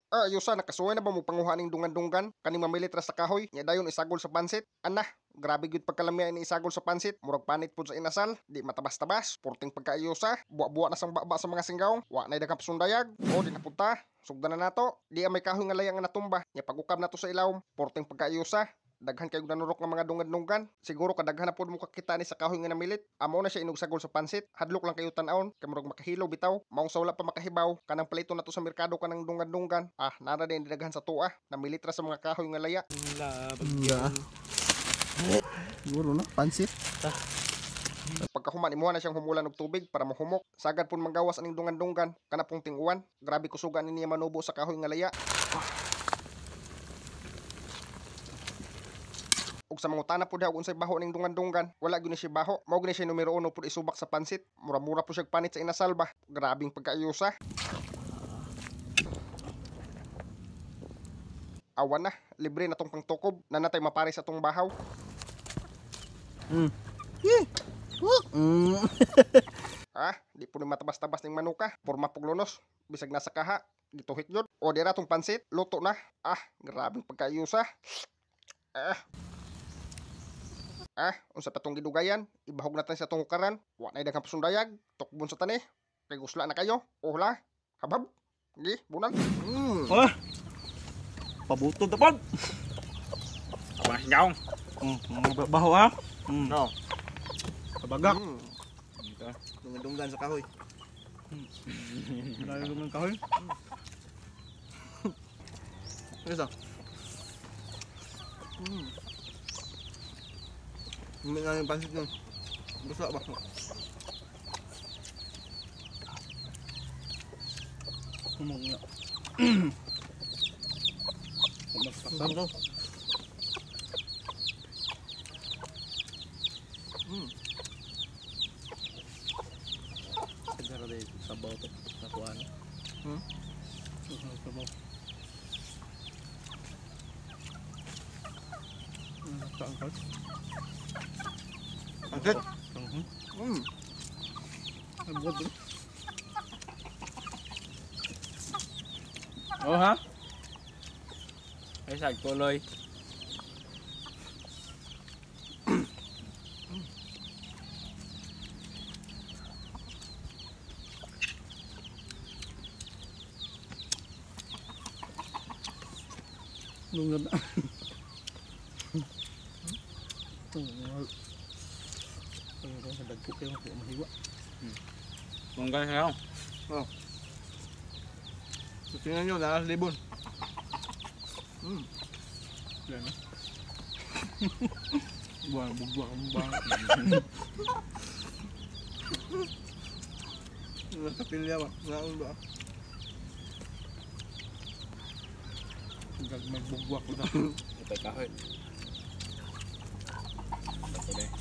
Yusa nakasuway na ba mo panguha ning dungan-dunggan kaning mamilit ra sa kahoy nya dayon isagol sa pansit? Ana, grabe gyud pagkalamian ni isagol sa pansit, murag panit pud sa inasal, di matabas-tabas, porting pagkaayosa, buwa-buwa na sang baba sa mga singgaw, wa nay daghang pasundayag, o di napunta. Sugdan na nato, di may kahoy nga layang nga natumba, nya pag-ukab nato sa ilawom, porting pagkaayosa. Daghan kayong nanurok ng mga dungan-dunggan. Siguro kadaghan na pud mo kakita ni sa kahoy nga namilit. Amo na siya inugsagol sa pansit. Hadlok lang kayo tan-aon kay murag makahilo bitaw. Maong sa wala pa makahibaw kanang palito na to sa merkado kanang dungan-dunggan. Nara din daghan sa tuwa. Namilit ra sa mga kahoy nga laya. Yeah. Siguro na, pansit. Pagkahuman imuha na siyang humulan og tubig para mahumok. Sagad pud manggawas aning dungan-dunggan. Kana pong ting-uwan. Grabe kusugan ni niya manubo sa kahoy nga laya. Ug sa mangutana pud daw unsay baho ning dungan-dunggan, wala gyud ni siya baho. Mao gyud ni siya numero 1 pud isubak sa pansit. Mura-mura pud siya panit sa inasalba. Grabing pagkaayosa. Awan na, libre na tong pangtukob. Nanatay mapare sa tong bahaw. Di po ni matabas-tabas ning manuka. Porma puglonos. Bisag nasa kaha. Gituhik yun. O dira tong pansit. Luto na. Grabing pagkaayosa. Unsa pa tong gidugayan? Ibahog natin sa tong hukaran. Wa nay daghang pasundayag. Tukbon sa tani. Kay gusla na kayo. Ohla. Habab. Gi, bunal. Pabutod na pod. Mas nyaong. Baho ha? No. Kabagak. Dungan-dunggan sa kahoy. Layo ng kahoy. Ano sa? May nga yung pansit nun. Gusto ba? Kumong nga. Masarap daw. Sigara din sabaw to. Nakuha na. Sabaw. Saan ka? Pansit? Ang buwan din. Oh ha? Ay sagkuloy. Lungad na. Ang sa dagko kayo kung mahiwa. Kung ganun na So, tingnan nyo, nakasalibon. Yan na. Buwang. Nasa pilya ba? Naon ba? Hanggang magbugwak ko na. Ipay kahoy. Ito na